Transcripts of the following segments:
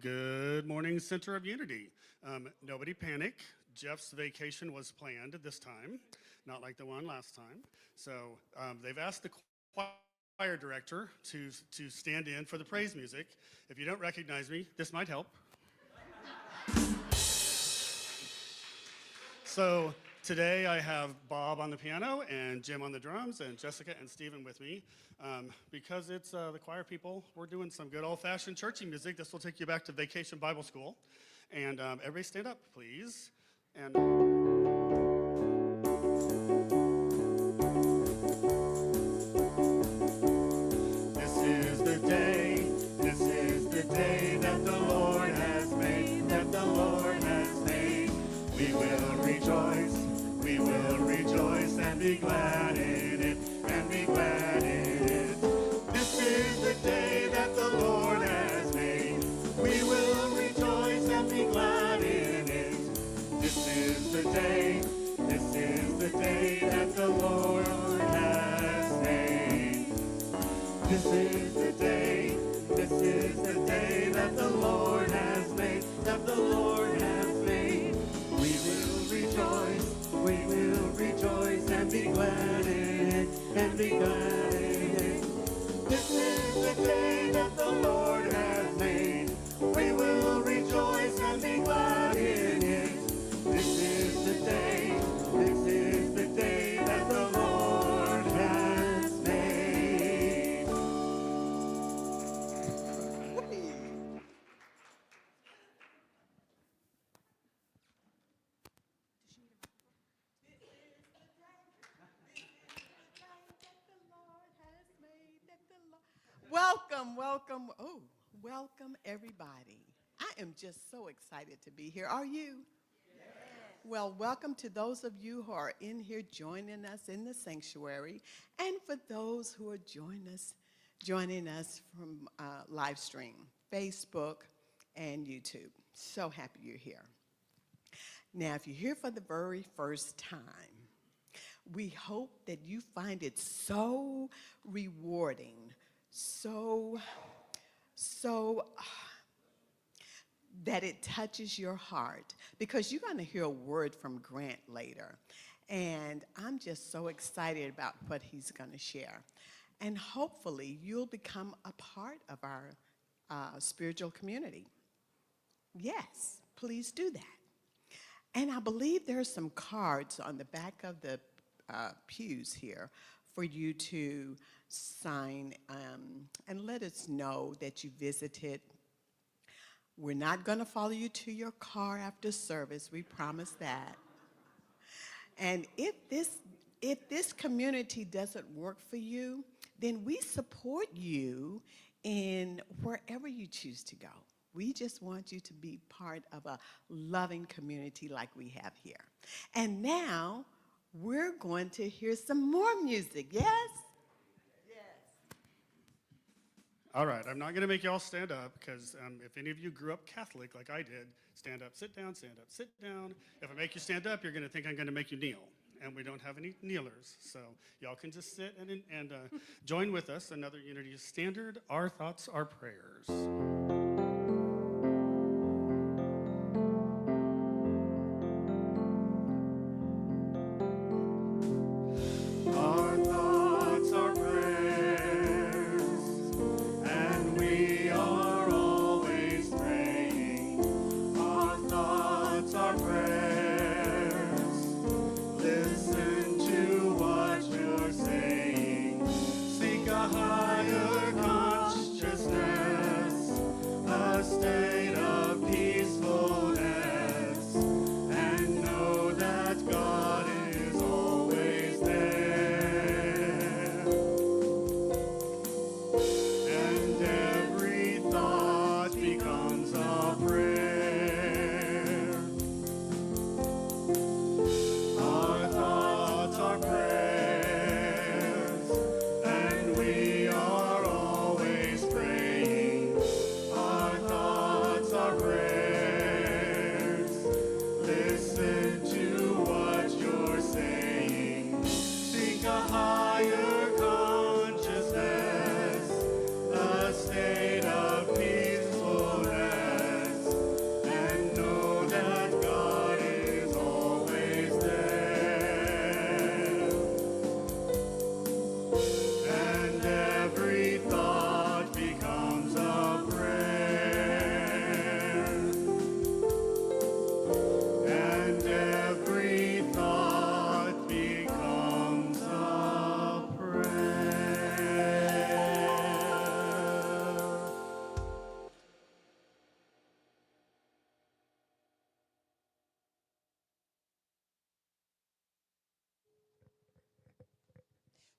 Good morning, Center of Unity. Nobody panic. Jeff's vacation was planned this time, not like the one last time. So they've asked the choir director to stand in for the praise music. If you don't recognize me, this might help. So today I have Bob on the piano and Jim on the drums and Jessica and Stephen with me. Because it's the choir people, we're doing some good old-fashioned churchy music. This will take you back to Vacation Bible School. And everybody stand up, please. And this is the day that the Lord has made, that the Lord has made. We will rejoice and be glad in it, and be glad in it. This is the day that the Lord has made. We will rejoice and be glad in it. This is the day that the Lord has made. This is the day that the Lord has made, that the Lord has made. We will rejoice and be glad in it, and be glad in it. This is the day that the Lord has made. We will rejoice and be glad in it. This is the day that the Lord has made. Welcome everybody. I am just so excited to be here. Are you? Yes. Well, welcome to those of you who are in here joining us in the sanctuary, and for those who are joining us from live stream, Facebook and YouTube. So happy you're here. Now, if you're here for the very first time, we hope that you find it so rewarding, so that it touches your heart, because you're going to hear a word from Grant later. And I'm just so excited about what he's going to share. And hopefully you'll become a part of our spiritual community. Yes, please do that. And I believe there are some cards on the back of the pews here for you to sign and let us know that you visited. We're not going to follow you to your car after service. We promise that. And if this community doesn't work for you, then we support you in wherever you choose to go. We just want you to be part of a loving community like we have here. And now we're going to hear some more music. Yes? all right, I'm not going to make you all stand up, because if any of you grew up Catholic like I did, stand up, sit down, stand up, sit down. If I make you stand up, you're going to think I'm going to make you kneel. And we don't have any kneelers, so y'all can just sit and join with us. Another Unity standard, Our Thoughts, Our Prayers. Our thoughts are prayers, and we are always praying. Our thoughts are prayers. Listen to what you're saying. Seek a higher consciousness, a state of peacefulness, and know that God is always there. And every thought becomes a prayer. Our thoughts are prayers, and we are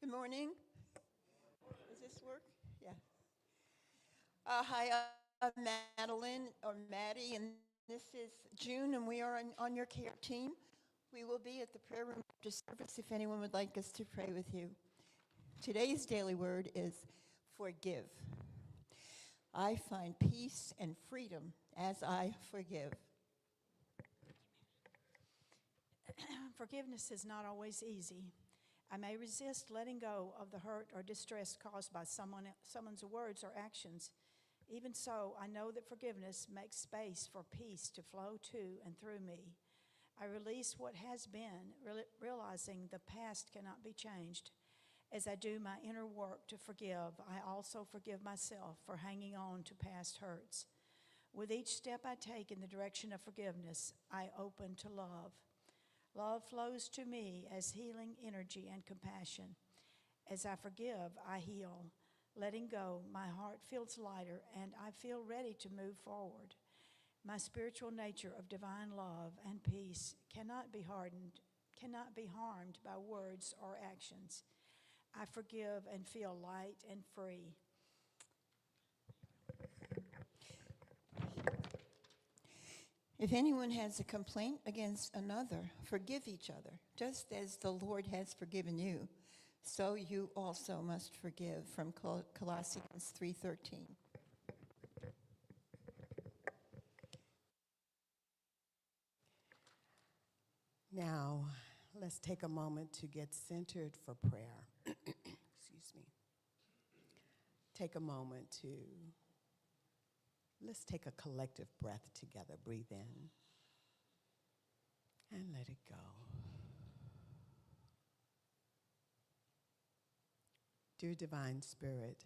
Good morning. Does this work? Yeah. Hi, I'm Madeline, or Maddie, and this is June, and we are on your care team. We will be at the prayer room after service if anyone would like us to pray with you. Today's daily word is forgive. I find peace and freedom as I forgive. Forgiveness is not always easy. I may resist letting go of the hurt or distress caused by someone's words or actions. Even so, I know that forgiveness makes space for peace to flow to and through me. I release what has been, realizing the past cannot be changed. As I do my inner work to forgive, I also forgive myself for hanging on to past hurts. With each step I take in the direction of forgiveness, I open to love. Love flows to me as healing energy and compassion. As I forgive, I heal. Letting go, my heart feels lighter and I feel ready to move forward. My spiritual nature of divine love and peace cannot be harmed by words or actions. I forgive and feel light and free. If anyone has a complaint against another, forgive each other, just as the Lord has forgiven you. So you also must forgive, from Colossians 3:13. Now, let's take a moment to get centered for prayer. Excuse me. Take a moment to, let's take a collective breath together. Breathe in and let it go. Dear Divine Spirit,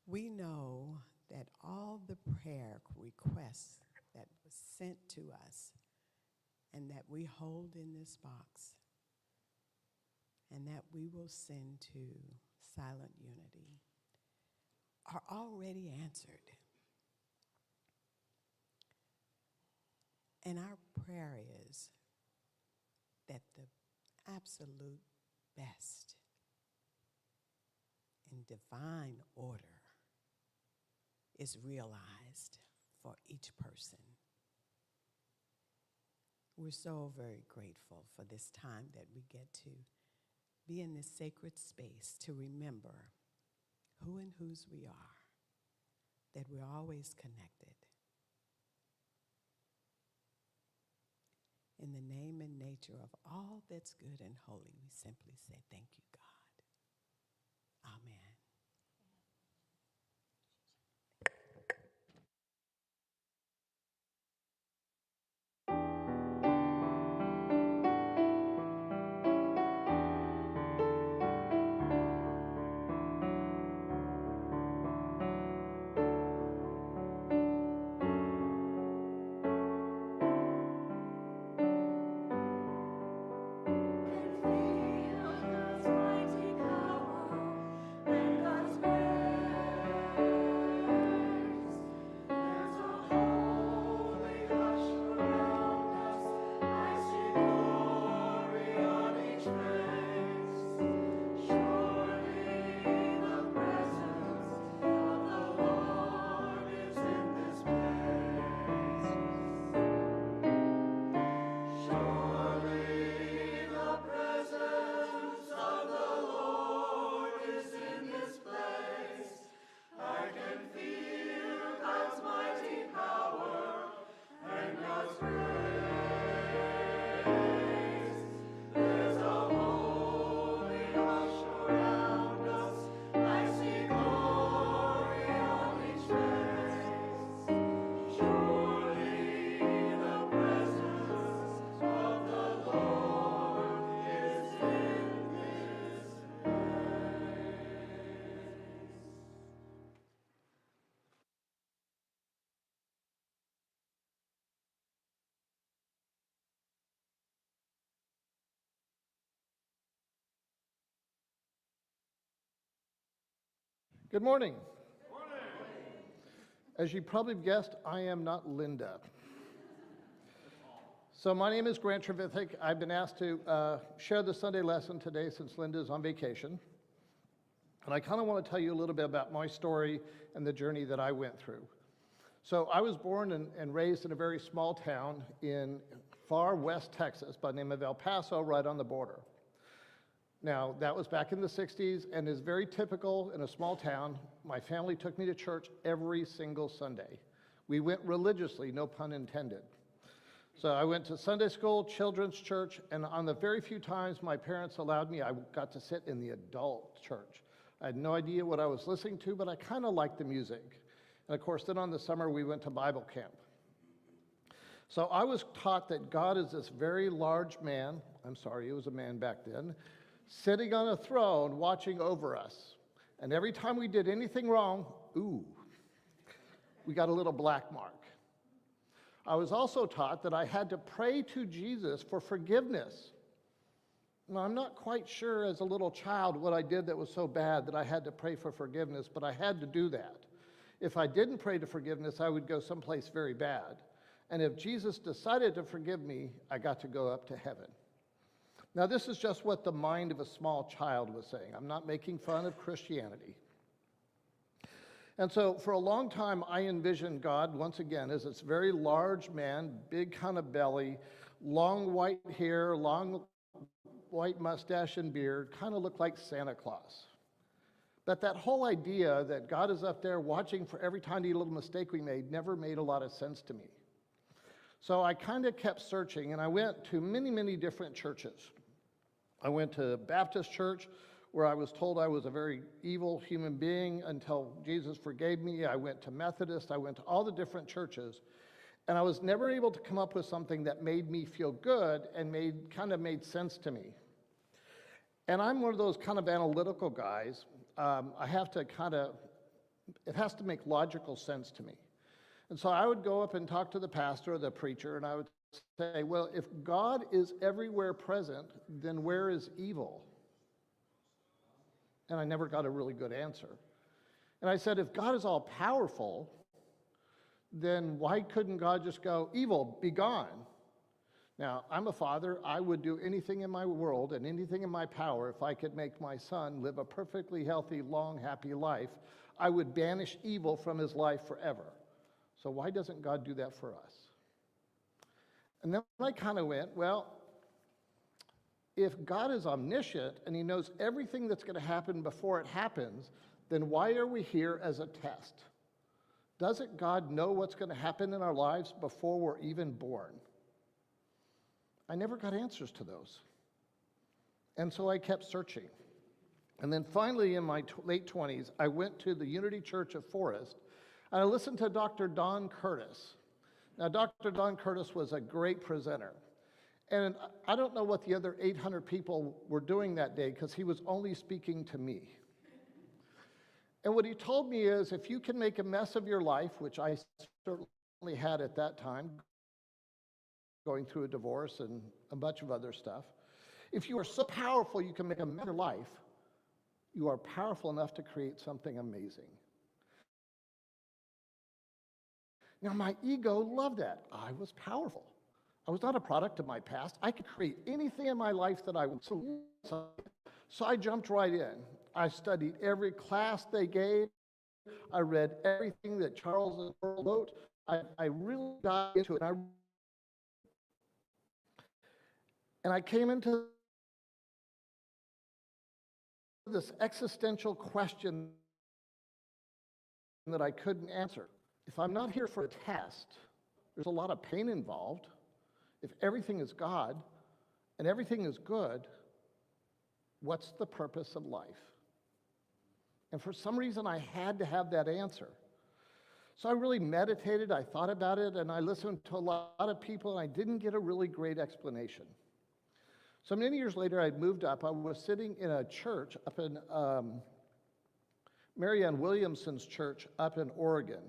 we know that all the prayer requests that was sent to us and that we hold in this box and that we will send to Silent Unity are already answered. And our prayer is that the absolute best in divine order is realized for each person. We're so very grateful for this time that we get to be in this sacred space to remember who and whose we are, that we're always connected. In the name and nature of all that's good and holy, we simply say, thank you, God. Amen. Good morning. Good morning. As you probably guessed, I am not Linda. So my name is Grant Trevithick. I've been asked to share the Sunday lesson today since Linda's on vacation. And I kind of want to tell you a little bit about my story and the journey that I went through. So I was born and raised in a very small town in far west Texas by the name of El Paso, right on the border. Now, that was back in the 60s and is very typical in a small town. My family took me to church every single Sunday. We went religiously, no pun intended. So I went to Sunday school, children's church, and on the very few times my parents allowed me, I got to sit in the adult church. I had no idea what I was listening to, but I kind of liked the music. And of course, then on the summer, we went to Bible camp. So I was taught that God is this very large man, I'm sorry, he was a man back then, sitting on a throne watching over us. And every time we did anything wrong, we got a little black mark. I was also taught that I had to pray to Jesus for forgiveness. Now, I'm not quite sure as a little child what I did that was so bad that I had to pray for forgiveness, but I had to do that. If I didn't pray to forgiveness, I would go someplace very bad. And if Jesus decided to forgive me, I got to go up to heaven. Now, this is just what the mind of a small child was saying. I'm not making fun of Christianity. And so for a long time, I envisioned God, once again, as this very large man, big kind of belly, long white hair, long white mustache and beard, kind of looked like Santa Claus. But that whole idea that God is up there watching for every tiny little mistake we made never made a lot of sense to me. So I kind of kept searching, and I went to many, many different churches. I went to Baptist church, where I was told I was a very evil human being until Jesus forgave me. I went to Methodist. I went to all the different churches. And I was never able to come up with something that made me feel good and kind of made sense to me. And I'm one of those kind of analytical guys. I have to it has to make logical sense to me. And so I would go up and talk to the pastor or the preacher, and I would say, well, if God is everywhere present, then where is evil? And I never got a really good answer. And I said, if God is all powerful, then why couldn't God just go, evil, be gone? Now, I'm a father. I would do anything in my world and anything in my power if I could make my son live a perfectly healthy, long, happy life. I would banish evil from his life forever. So why doesn't God do that for us? And then I kind of went, well, if God is omniscient and he knows everything that's going to happen before it happens, then why are we here as a test? Doesn't God know what's going to happen in our lives before we're even born? I never got answers to those. And so I kept searching. And then finally, in my late 20s, I went to the Unity Church of Forest, and I listened to Dr. Don Curtis. Now, Dr. Don Curtis was a great presenter. And I don't know what the other 800 people were doing that day, because he was only speaking to me. And what he told me is, if you can make a mess of your life, which I certainly had at that time, going through a divorce and a bunch of other stuff, if you are so powerful you can make a mess of your life, you are powerful enough to create something amazing. Now, my ego loved that. I was powerful. I was not a product of my past. I could create anything in my life that I wanted. So I jumped right in. I studied every class they gave. I read everything that Charles and Pearl wrote. I really got into it. And I came into this existential question that I couldn't answer. If I'm not here for a test, there's a lot of pain involved. If everything is God and everything is good, what's the purpose of life? And for some reason, I had to have that answer. So I really meditated, I thought about it, and I listened to a lot of people, and I didn't get a really great explanation. So many years later, I'd moved up. I was sitting in a church up in Marianne Williamson's church up in Oregon.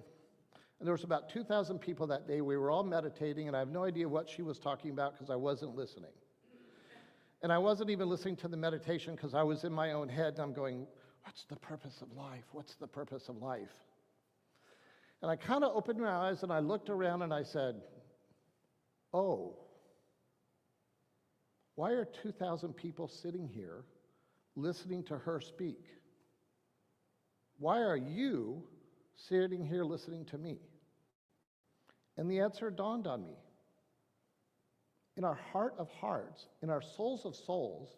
And there was about 2,000 people that day. We were all meditating, and I have no idea what she was talking about because I wasn't listening. And I wasn't even listening to the meditation because I was in my own head, and I'm going, what's the purpose of life? What's the purpose of life? And I kind of opened my eyes, and I looked around, and I said, oh, Why are 2,000 people sitting here listening to her speak? Why are you sitting here listening to me? And the answer dawned on me. In our heart of hearts, in our souls of souls,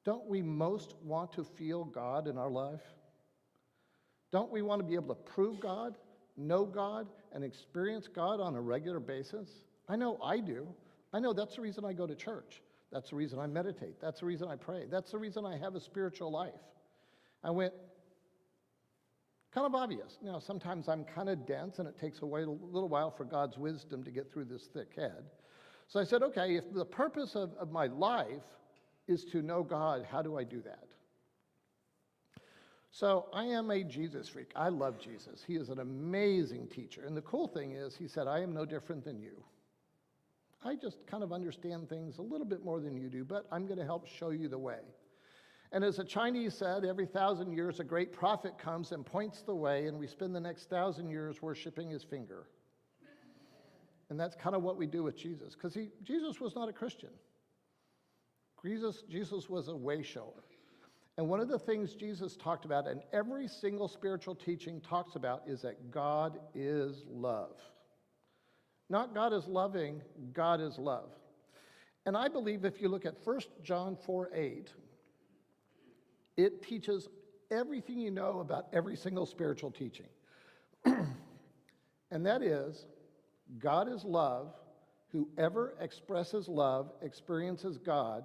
don't we most want to feel God in our life? Don't we want to be able to prove God, know God, and experience God on a regular basis? I know I do. I know that's the reason I go to church. That's the reason I meditate. That's the reason I pray. That's the reason I have a spiritual life. I went, kind of obvious. Now, sometimes I'm kind of dense, and it takes a little while for God's wisdom to get through this thick head. So I said, okay, if the purpose of my life is to know God, how do I do that? So I am a Jesus freak. I love Jesus. He is an amazing teacher. And the cool thing is, he said, I am no different than you. I just kind of understand things a little bit more than you do, but I'm going to help show you the way. And as the Chinese said, every 1,000 years a great prophet comes and points the way, and we spend the next 1,000 years worshiping his finger. And that's kind of what we do with Jesus, because Jesus was not a Christian. Jesus was a way shower. And one of the things Jesus talked about, and every single spiritual teaching talks about, is that God is love. Not God is loving, God is love. And I believe if you look at 1 John 4:8, it teaches everything you know about every single spiritual teaching. And that is, God is love. Whoever expresses love experiences God,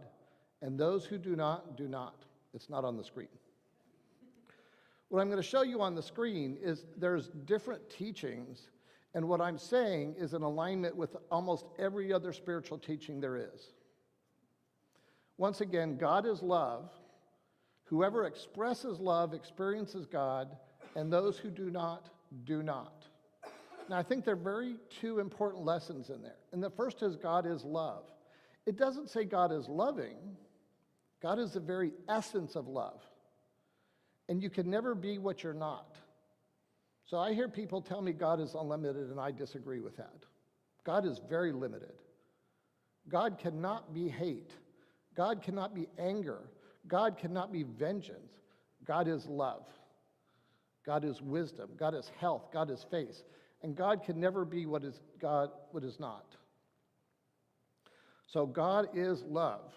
and those who do not, do not. It's not on the screen. What I'm going to show you on the screen is there's different teachings, and what I'm saying is in alignment with almost every other spiritual teaching there is. Once again, God is love. Whoever expresses love experiences God, and those who do not, do not. Now, I think there are two important lessons in there. And the first is God is love. It doesn't say God is loving. God is the very essence of love. And you can never be what you're not. So I hear people tell me God is unlimited, and I disagree with that. God is very limited. God cannot be hate. God cannot be anger. God cannot be vengeance. God is love. God is wisdom. God is health. God is faith. And God can never be what is God, what is not. So God is love.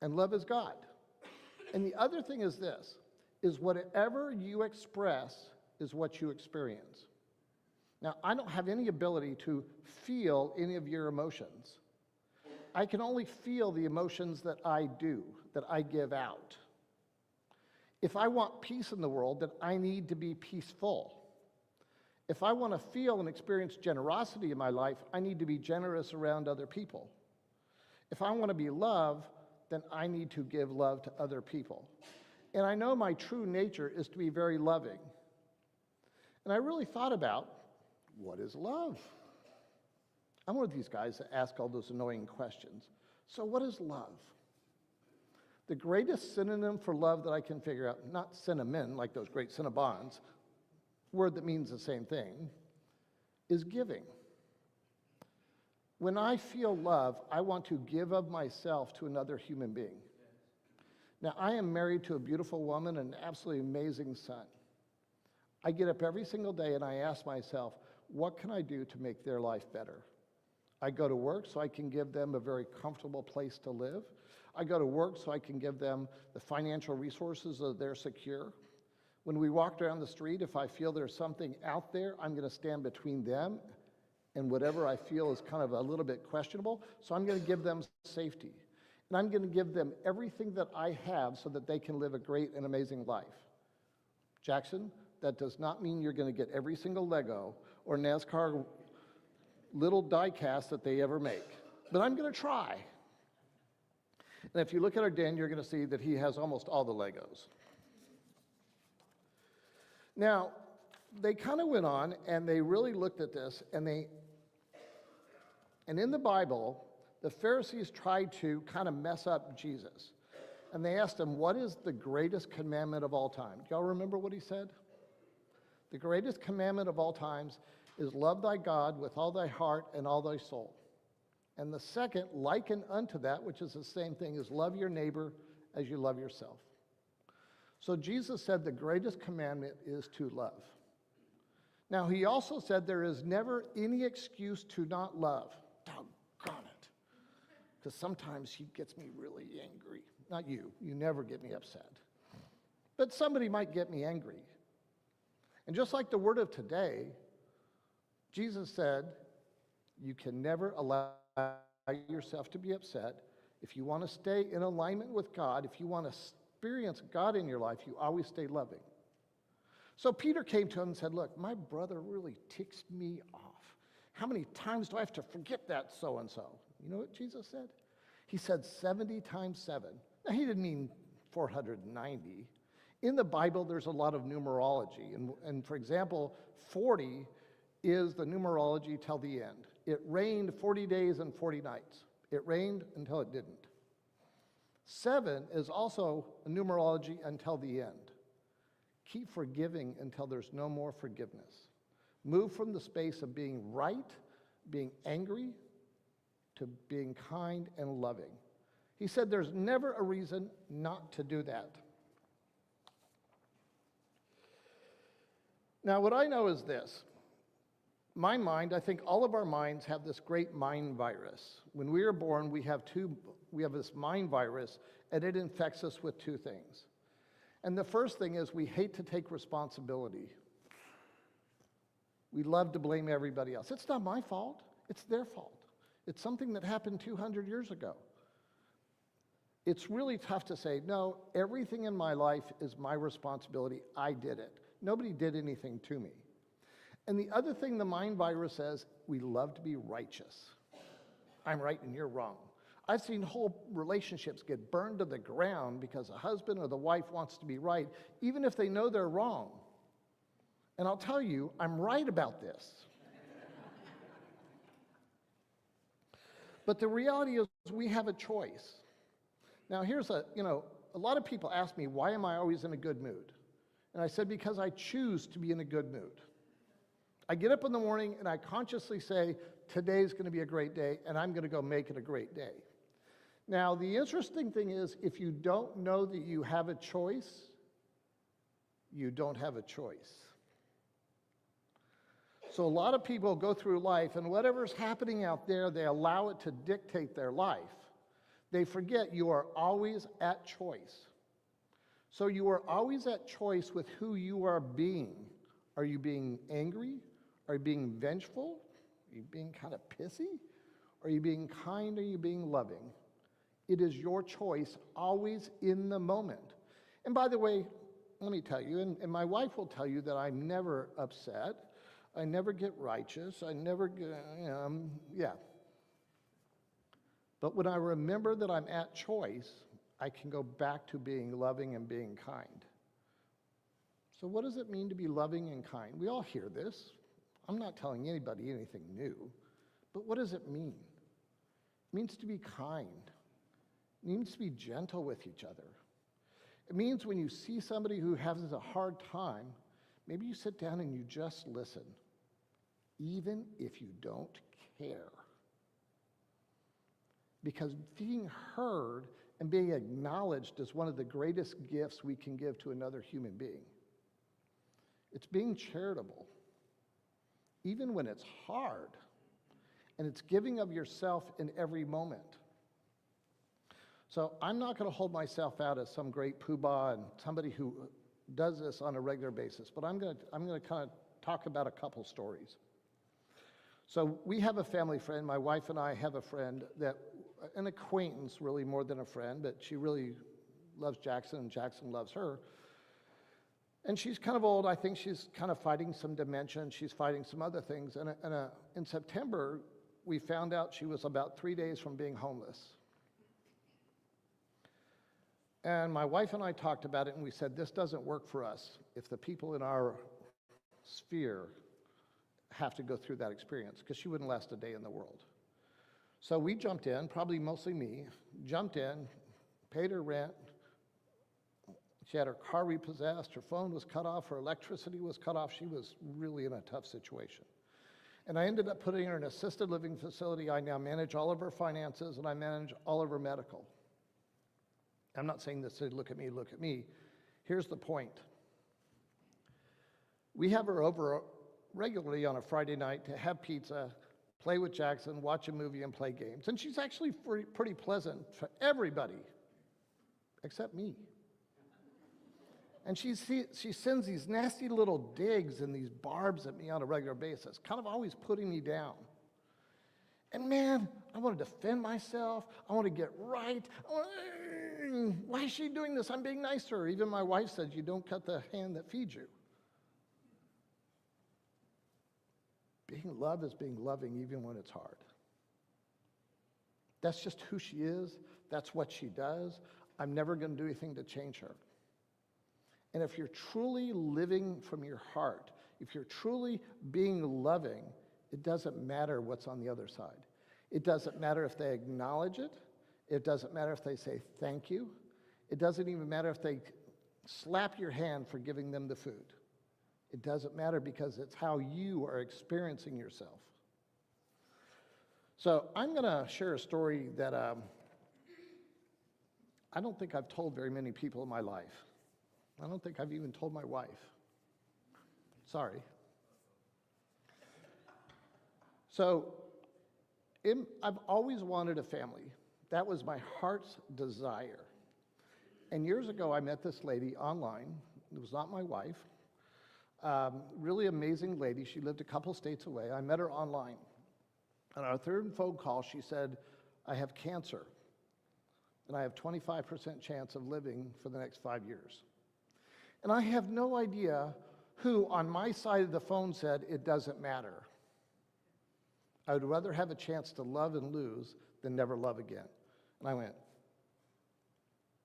And love is God. And the other thing is this, is whatever you express is what you experience. Now, I don't have any ability to feel any of your emotions. I can only feel the emotions that I do, that I give out. If I want peace in the world, then I need to be peaceful. If I want to feel and experience generosity in my life, I need to be generous around other people. If I want to be loved, then I need to give love to other people. And I know my true nature is to be very loving. And I really thought about, what is love? I'm one of these guys that ask all those annoying questions. So what is love? The greatest synonym for love that I can figure out, not cinnamon, like those great Cinnabons, word that means the same thing, is giving. When I feel love, I want to give of myself to another human being. Now, I am married to a beautiful woman and an absolutely amazing son. I get up every single day and I ask myself, what can I do to make their life better? I go to work so I can give them a very comfortable place to live. I go to work so I can give them the financial resources so they're secure. When we walk down the street, if I feel there's something out there, I'm going to stand between them and whatever I feel is kind of a little bit questionable. So I'm going to give them safety. And I'm going to give them everything that I have so that they can live a great and amazing life. Jackson, that does not mean you're going to get every single Lego or NASCAR little die cast that they ever make. But I'm going to try. And if you look at our den, you're going to see that he has almost all the Legos. Now, they kind of went on and they really looked at this, and in the Bible, the Pharisees tried to kind of mess up Jesus. And they asked him, what is the greatest commandment of all time? Do y'all remember what he said? The greatest commandment of all times is love thy God with all thy heart and all thy soul. And the second, liken unto that, which is the same thing, is love your neighbor as you love yourself. So Jesus said the greatest commandment is to love. Now, he also said there is never any excuse to not love. Doggone it. Because sometimes he gets me really angry. Not you. You never get me upset. But somebody might get me angry. And just like the word of today, Jesus said, you can never allow yourself to be upset. If you want to stay in alignment with God, if you want to experience God in your life, you always stay loving. So Peter came to him and said, look, my brother really ticks me off. How many times do I have to forget that so-and-so? You know what Jesus said? He said 70 times 7. Now, he didn't mean 490. In the Bible, there's a lot of numerology. And for example, 40 is the numerology till the end. It rained 40 days and 40 nights. It rained until it didn't. 7 is also a numerology until the end. Keep forgiving until there's no more forgiveness. Move from the space of being right, being angry, to being kind and loving. He said there's never a reason not to do that. Now, what I know is this. My mind, I think all of our minds have this great mind virus. When we are born, we have this mind virus, and it infects us with two things. And the first thing is we hate to take responsibility. We love to blame everybody else. It's not my fault. It's their fault. It's something that happened 200 years ago. It's really tough to say, no, everything in my life is my responsibility. I did it. Nobody did anything to me. And the other thing the mind virus says, we love to be righteous. I'm right and you're wrong. I've seen whole relationships get burned to the ground because a husband or the wife wants to be right, even if they know they're wrong. And I'll tell you, I'm right about this. But the reality is we have a choice. Now here's a lot of people ask me, why am I always in a good mood? And I said, because I choose to be in a good mood. I get up in the morning and I consciously say, today's going to be a great day and I'm going to go make it a great day. Now, the interesting thing is, if you don't know that you have a choice, you don't have a choice. So a lot of people go through life and whatever's happening out there, they allow it to dictate their life. They forget you are always at choice. So you are always at choice with who you are being. Are you being angry? Are you being vengeful? Are you being kind of pissy? Are you being kind? Are you being loving? It is your choice, always in the moment. And by the way, let me tell you, and my wife will tell you that I'm never upset. I never get righteous. I never get, yeah. But when I remember that I'm at choice, I can go back to being loving and being kind. So what does it mean to be loving and kind? We all hear this. I'm not telling anybody anything new. But what does it mean? It means to be kind. It means to be gentle with each other. It means when you see somebody who has a hard time, maybe you sit down and you just listen, even if you don't care. Because being heard and being acknowledged is one of the greatest gifts we can give to another human being. It's being charitable, even when it's hard, and it's giving of yourself in every moment. So I'm not going to hold myself out as some great poobah and somebody who does this on a regular basis, but I'm going to kind of talk about a couple stories. So we have a family friend. My wife and I have a friend that, an acquaintance really more than a friend, but she really loves Jackson and Jackson loves her. And she's kind of old. I think she's kind of fighting some dementia and she's fighting some other things. And in September, we found out she was about 3 days from being homeless. And my wife and I talked about it and we said, this doesn't work for us if the people in our sphere have to go through that experience, because she wouldn't last a day in the world. So we jumped in, probably mostly me, jumped in, paid her rent. She had her car repossessed, her phone was cut off, her electricity was cut off. She was really in a tough situation. And I ended up putting her in an assisted living facility. I now manage all of her finances, and I manage all of her medical. I'm not saying this to look at me, look at me. Here's the point. We have her over regularly on a Friday night to have pizza, play with Jackson, watch a movie, and play games. And she's actually pretty pleasant for everybody, except me. And she sends these nasty little digs and these barbs at me on a regular basis, kind of always putting me down. And man, I want to defend myself. I want to get right. Why is she doing this? I'm being nice to her. Even my wife says, you don't cut the hand that feeds you. Being loved is being loving even when it's hard. That's just who she is. That's what she does. I'm never going to do anything to change her. And if you're truly living from your heart, if you're truly being loving, it doesn't matter what's on the other side. It doesn't matter if they acknowledge it. It doesn't matter if they say thank you. It doesn't even matter if they slap your hand for giving them the food. It doesn't matter because it's how you are experiencing yourself. So I'm going to share a story that I don't think I've told very many people in my life. I don't think I've even told my wife. Sorry. So I've always wanted a family. That was my heart's desire. And years ago, I met this lady online. It was not my wife. Really amazing lady. She lived a couple states away. I met her online. On our third phone call, she said, I have cancer, and I have 25% chance of living for the next 5 years. And I have no idea who on my side of the phone said, it doesn't matter. I would rather have a chance to love and lose than never love again. And I went,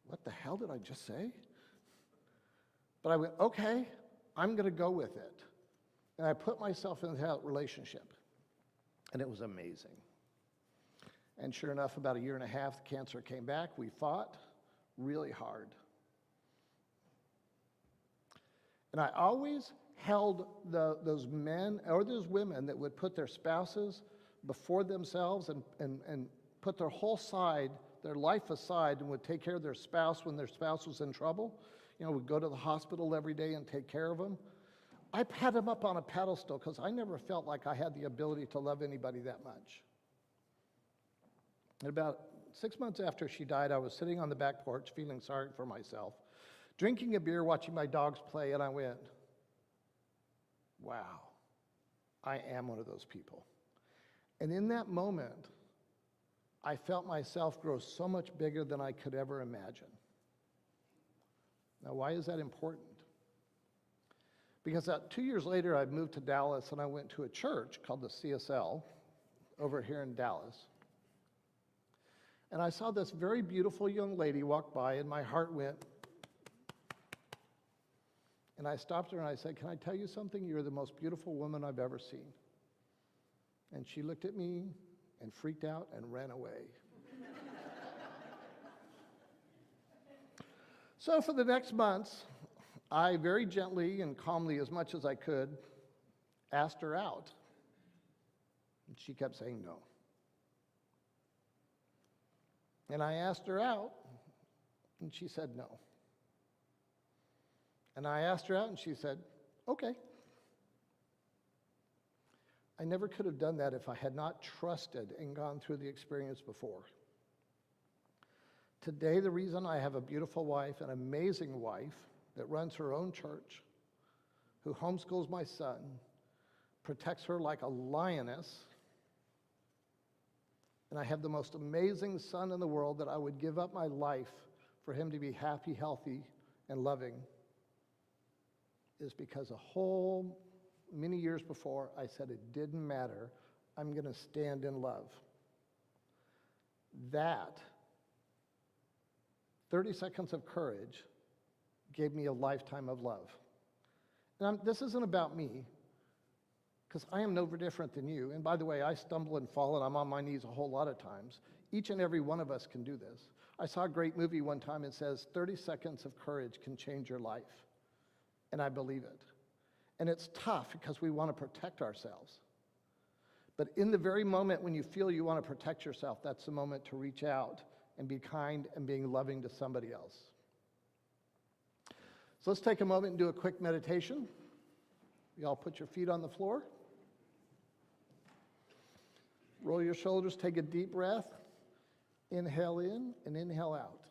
what the hell did I just say? But I went, okay, I'm going to go with it. And I put myself in that relationship. And it was amazing. And sure enough, about a year and a half, the cancer came back. We fought really hard. And I always held those men or those women that would put their spouses before themselves and put their whole side, their life aside, and would take care of their spouse when their spouse was in trouble. You know, would go to the hospital every day and take care of them. I had them up on a pedestal because I never felt like I had the ability to love anybody that much. And about 6 months after she died, I was sitting on the back porch feeling sorry for myself, drinking a beer, watching my dogs play, and I went, wow, I am one of those people. And in that moment, I felt myself grow so much bigger than I could ever imagine. Now, why is that important? Because 2 years later, I moved to Dallas, and I went to a church called the CSL over here in Dallas. And I saw this very beautiful young lady walk by, and my heart went. And I stopped her and I said, can I tell you something? You're the most beautiful woman I've ever seen. And she looked at me and freaked out and ran away. So for the next months, I very gently and calmly, as much as I could, asked her out. And she kept saying no. And I asked her out, and she said no. And I asked her out, and she said, okay. I never could have done that if I had not trusted and gone through the experience before. Today, the reason I have a beautiful wife, an amazing wife that runs her own church, who homeschools my son, protects her like a lioness, and I have the most amazing son in the world that I would give up my life for him to be happy, healthy, and loving, is because a whole many years before I said it didn't matter, I'm going to stand in love. That 30 seconds of courage gave me a lifetime of love. And this isn't about me, because I am no different than you. And by the way, I stumble and fall, and I'm on my knees a whole lot of times. Each and every one of us can do this. I saw a great movie one time. It says 30 seconds of courage can change your life. And I believe it. And it's tough because we want to protect ourselves. But in the very moment when you feel you want to protect yourself, that's the moment to reach out and be kind and being loving to somebody else. So let's take a moment and do a quick meditation. You all put your feet on the floor. Roll your shoulders, take a deep breath. Inhale in and inhale out.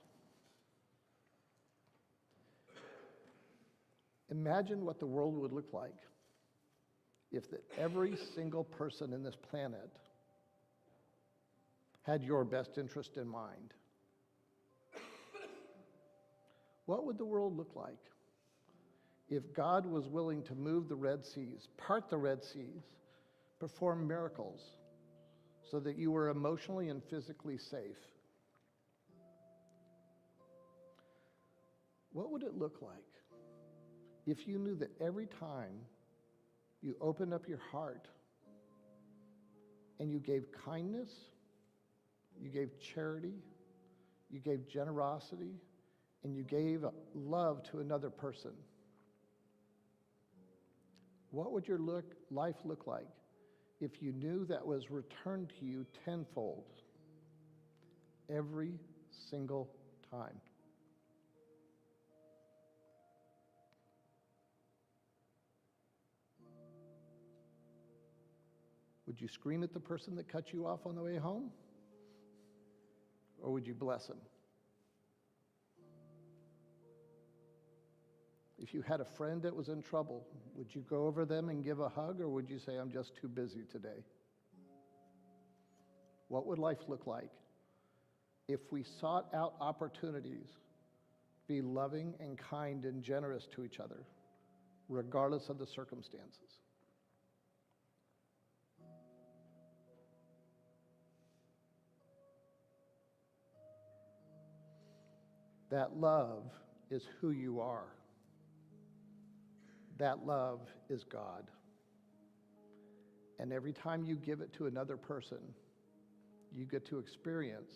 Imagine what the world would look like if every single person in this planet had your best interest in mind. What would the world look like if God was willing to move the Red Seas, part the Red Seas, perform miracles so that you were emotionally and physically safe? What would it look like if you knew that every time you opened up your heart and you gave kindness, you gave charity, you gave generosity, and you gave love to another person? What would your life look like if you knew that was returned to you tenfold every single time? Would you scream at the person that cut you off on the way home? Or would you bless him? If you had a friend that was in trouble, would you go over them and give a hug, or would you say, I'm just too busy today? What would life look like if we sought out opportunities to be loving and kind and generous to each other, regardless of the circumstances? That love is who you are. That love is God. And every time you give it to another person, you get to experience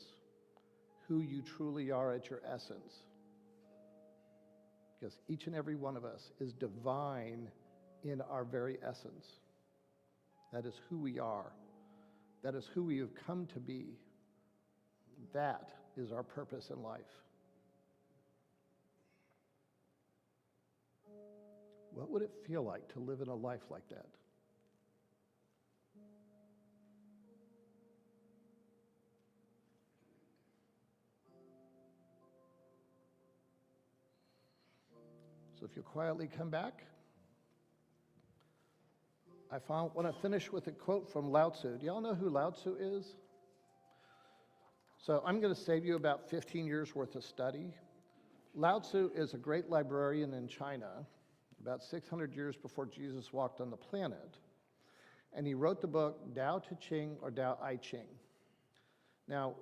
who you truly are at your essence. Because each and every one of us is divine in our very essence. That is who we are. That is who we have come to be. That is our purpose in life. What would it feel like to live in a life like that? So if you quietly come back, I want to finish with a quote from Lao Tzu. Do y'all know who Lao Tzu is? So I'm going to save you about 15 years worth of study. Lao Tzu is a great librarian in China, about 600 years before Jesus walked on the planet. And he wrote the book Tao Te Ching or Tao I Ching. Now,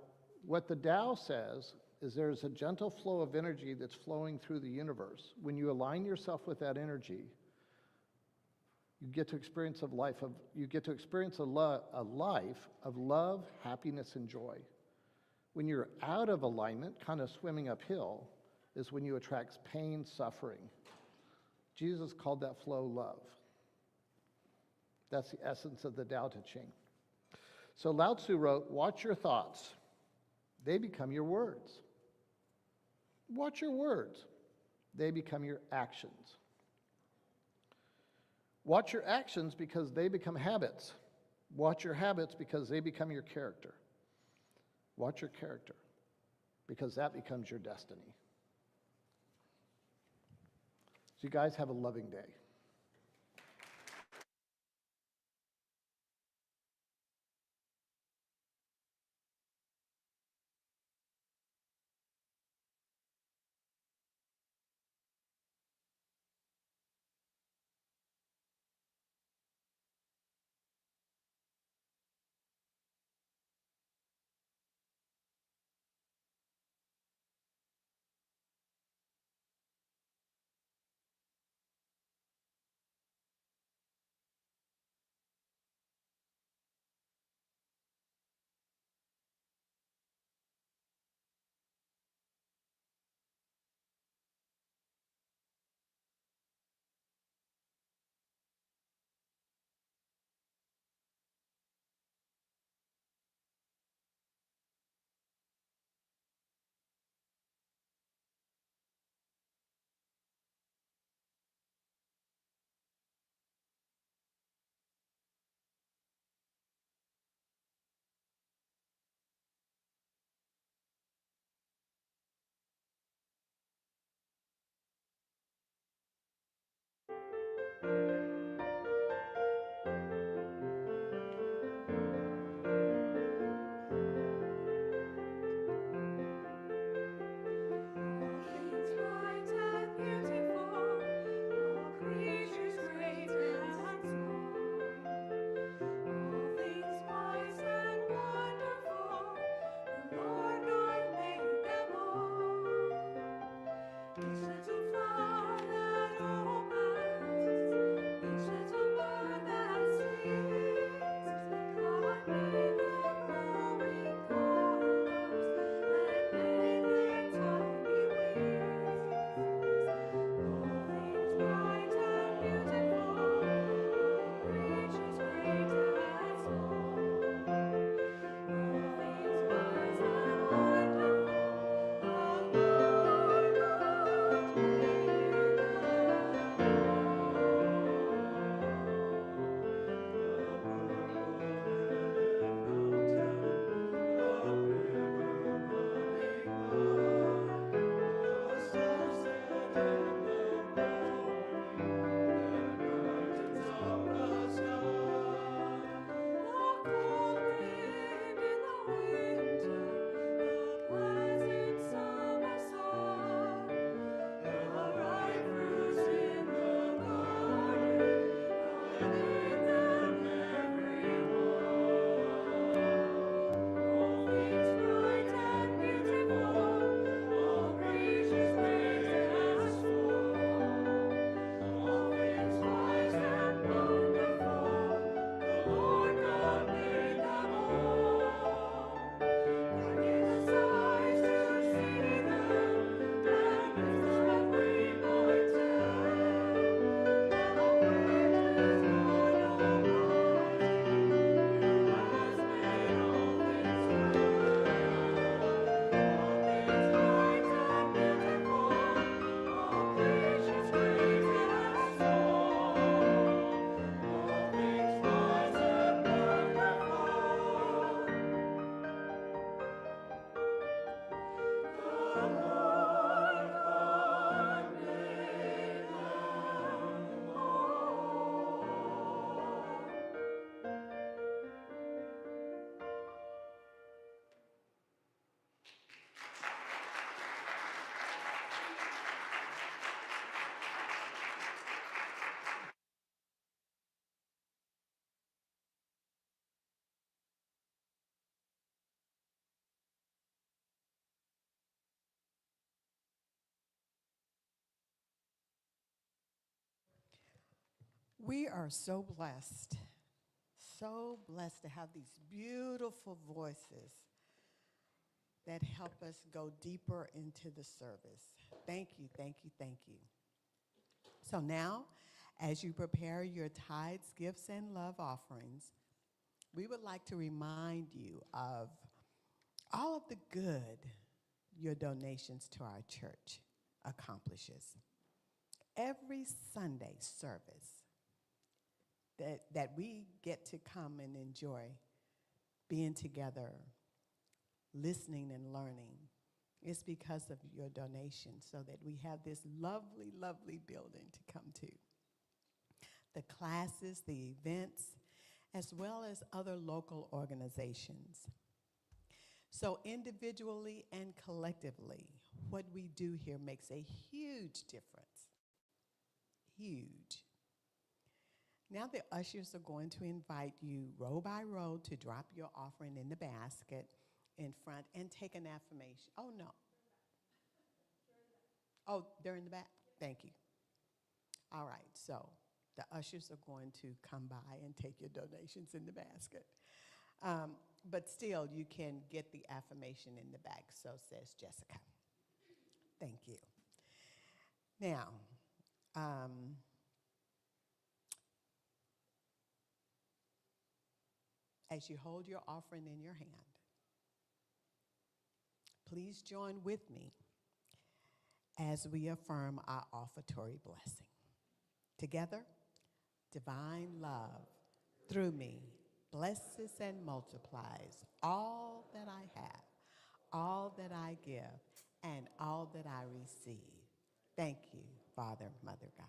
what the Tao says is there's a gentle flow of energy that's flowing through the universe. When you align yourself with that energy, you get to experience a life of love, happiness, and joy. When you're out of alignment, kind of swimming uphill, is when you attract pain, suffering. Jesus called that flow love. That's the essence of the Tao Te Ching. So Lao Tzu wrote, watch your thoughts. They become your words. Watch your words. They become your actions. Watch your actions because they become habits. Watch your habits because they become your character. Watch your character because that becomes your destiny. So you guys have a loving day. We are so blessed to have these beautiful voices that help us go deeper into the service. Thank you, thank you, thank you. So now, as you prepare your tithes, gifts, and love offerings, we would like to remind you of all of the good your donations to our church accomplishes. Every Sunday service that we get to come and enjoy being together, listening and learning, is because of your donation, so that we have this lovely, lovely building to come to. The classes, the events, as well as other local organizations. So individually and collectively, what we do here makes a huge difference. Huge. Now the ushers are going to invite you row by row to drop your offering in the basket in front and take an affirmation. Oh, no. Oh, they're in the back? Thank you. All right, so the ushers are going to come by and take your donations in the basket. But still, you can get the affirmation in the back, so says Jessica. Thank you. Now, as you hold your offering in your hand, please join with me as we affirm our offertory blessing. Together, divine love through me blesses and multiplies all that I have, all that I give, and all that I receive. Thank you, Father, Mother, God.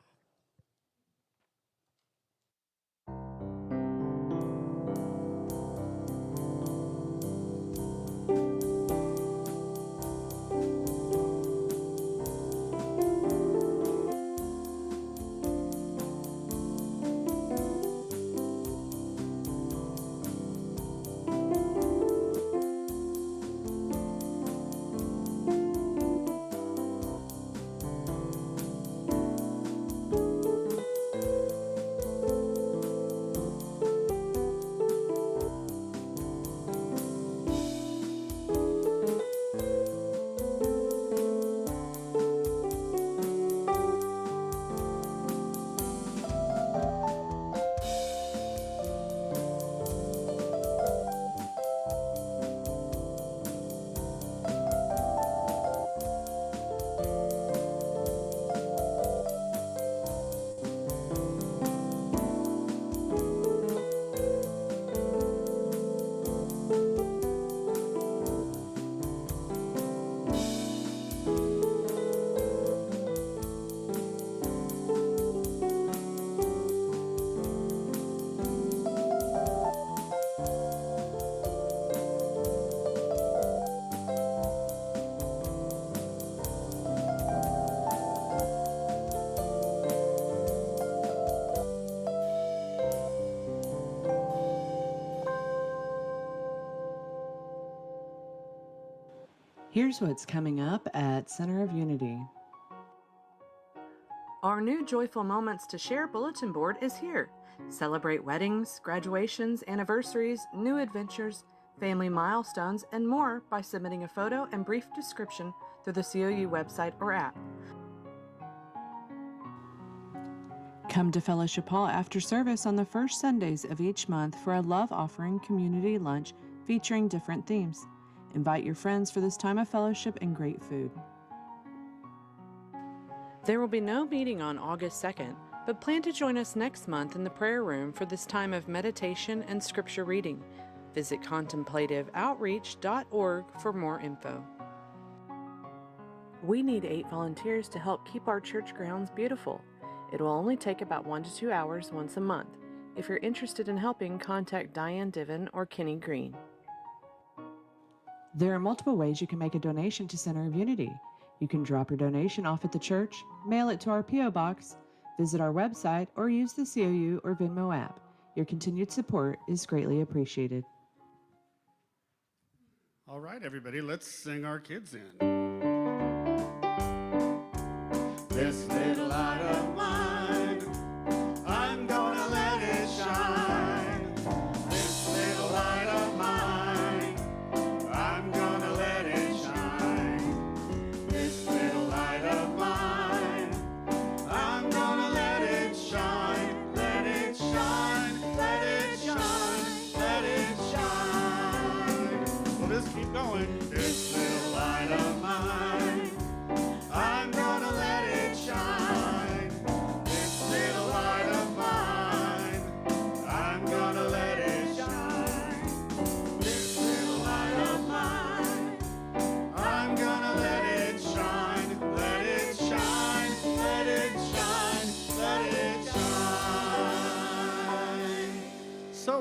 Here's what's coming up at Center of Unity. Our new Joyful Moments to Share bulletin board is here. Celebrate weddings, graduations, anniversaries, new adventures, family milestones, and more by submitting a photo and brief description through the COU website or app. Come to Fellowship Hall after service on the first Sundays of each month for a love offering community lunch featuring different themes. Invite your friends for this time of fellowship and great food. There will be no meeting on August 2nd, but plan to join us next month in the prayer room for this time of meditation and scripture reading. Visit contemplativeoutreach.org for more info. We need 8 volunteers to help keep our church grounds beautiful. It will only take about 1 to 2 hours once a month. If you're interested in helping, contact Diane Diven or Kenny Green. There are multiple ways you can make a donation to Center of Unity. You can drop your donation off at the church, mail it to our P.O. Box, visit our website, or use the COU or Venmo app. Your continued support is greatly appreciated. All right, everybody, let's sing our kids in. This little light of mine, I'm gonna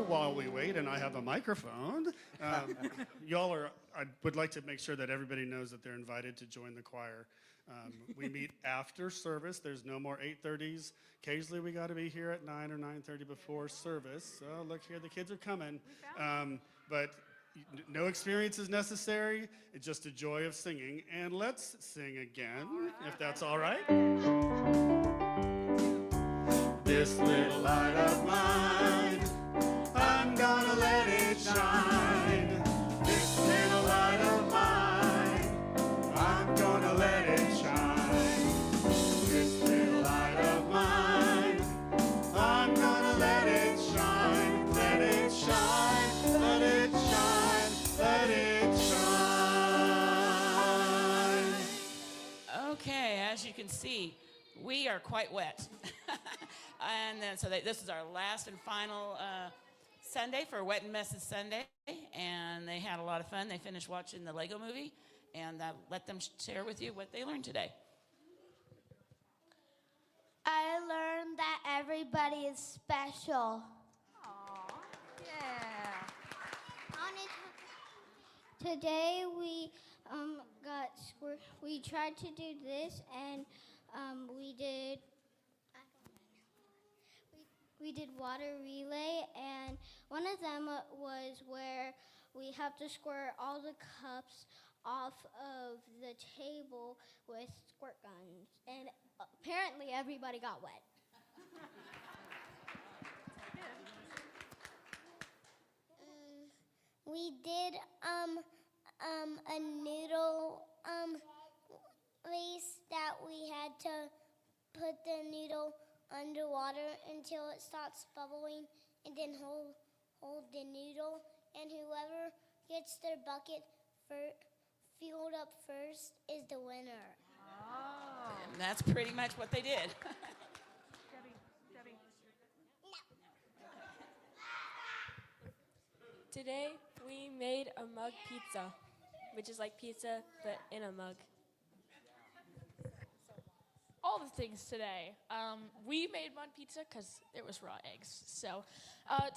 while we wait and I have a microphone, I would like to make sure that everybody knows that they're invited to join the choir. We meet after service. There's no more 8:30s. Occasionally we got to be here at 9 or 9:30 before service. Oh, look here, the kids are coming. But no experience is necessary. It's just a joy of singing. And let's sing again, if that's all right. This little light of mine, I'm gonna let it shine. This little light of mine, I'm gonna let it shine. This little light of mine, I'm gonna let it shine. Let it shine, let it shine, let it shine. Okay, as you can see, we are quite wet. And then, this is our last and final Sunday for Wet and Messy Sunday, and they had a lot of fun. They finished watching the Lego movie, and let them share with you what they learned today. I learned that everybody is special. Yeah. Today we we tried to do this, and we did water relay, and one of them was where we have to squirt all the cups off of the table with squirt guns, and apparently everybody got wet. We did a noodle race that we had to put the noodle underwater until it starts bubbling, and then hold the noodle, and whoever gets their bucket filled up first is the winner. Oh. And that's pretty much what they did. Debbie. Today we made a mug pizza, which is like pizza but in a mug. All the things today. We made mud pizza because there was raw eggs. So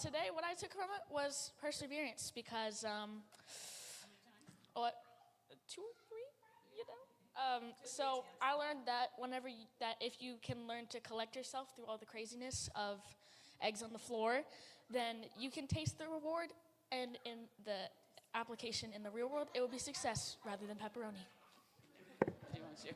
today what I took from it was perseverance because, 2 or 3, you know? So I learned that if you can learn to collect yourself through all the craziness of eggs on the floor, then you can taste the reward, and in the application in the real world, it will be success rather than pepperoni. Do you want to share?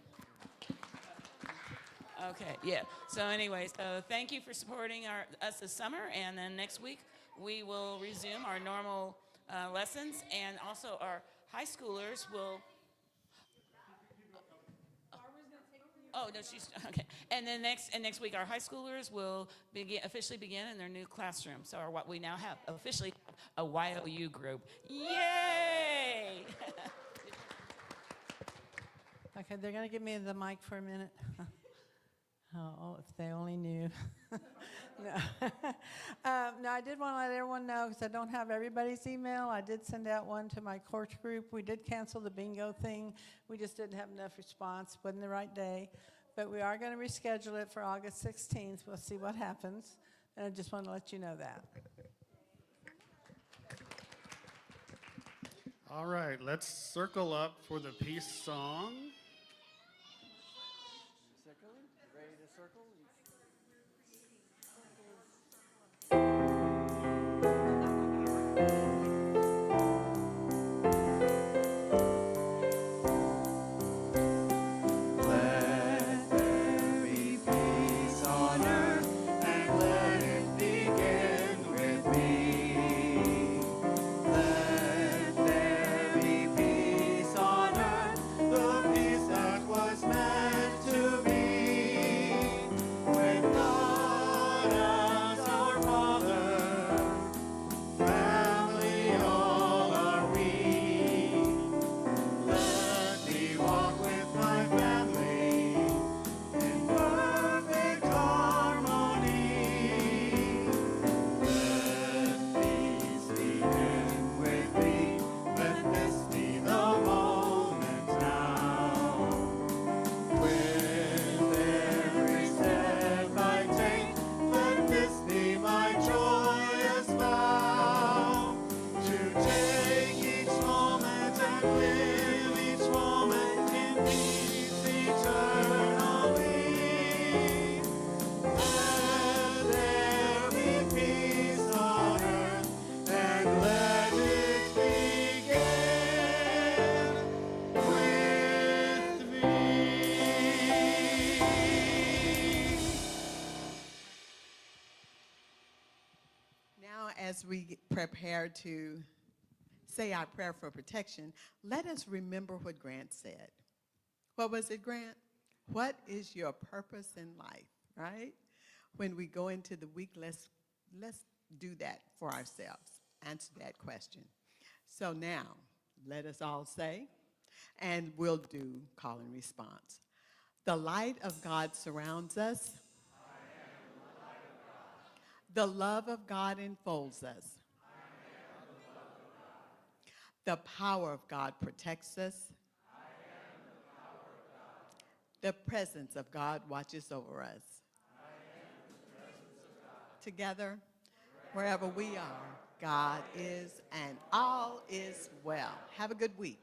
Okay, yeah. So anyway, thank you for supporting us this summer, and then next week we will resume our normal lessons, and also our high schoolers will. Oh no, she's okay. And then next week our high schoolers will officially begin in their new classroom. So what we now have officially a YOU group. Yay! Okay, they're going to give me the mic for a minute. Oh, if they only knew. No. No, I did want to let everyone know, because I don't have everybody's email. I did send out one to my court group. We did cancel the bingo thing. We just didn't have enough response. Wasn't the right day. But we are going to reschedule it for August 16th. We'll see what happens. And I just want to let you know that. All right, let's circle up for the peace song. Ready to circle? The Now, as we prepare to say our prayer for protection, let us remember what Grant said. What was it, Grant? What is your purpose in life, right? When we go into the week, let's do that for ourselves. Answer that question. So now, let us all say, and we'll do call and response. The light of God surrounds us. The love of God enfolds us. The power of God protects us. The presence of God watches over us. Together, wherever we are, God is, and all is well. Have a good week.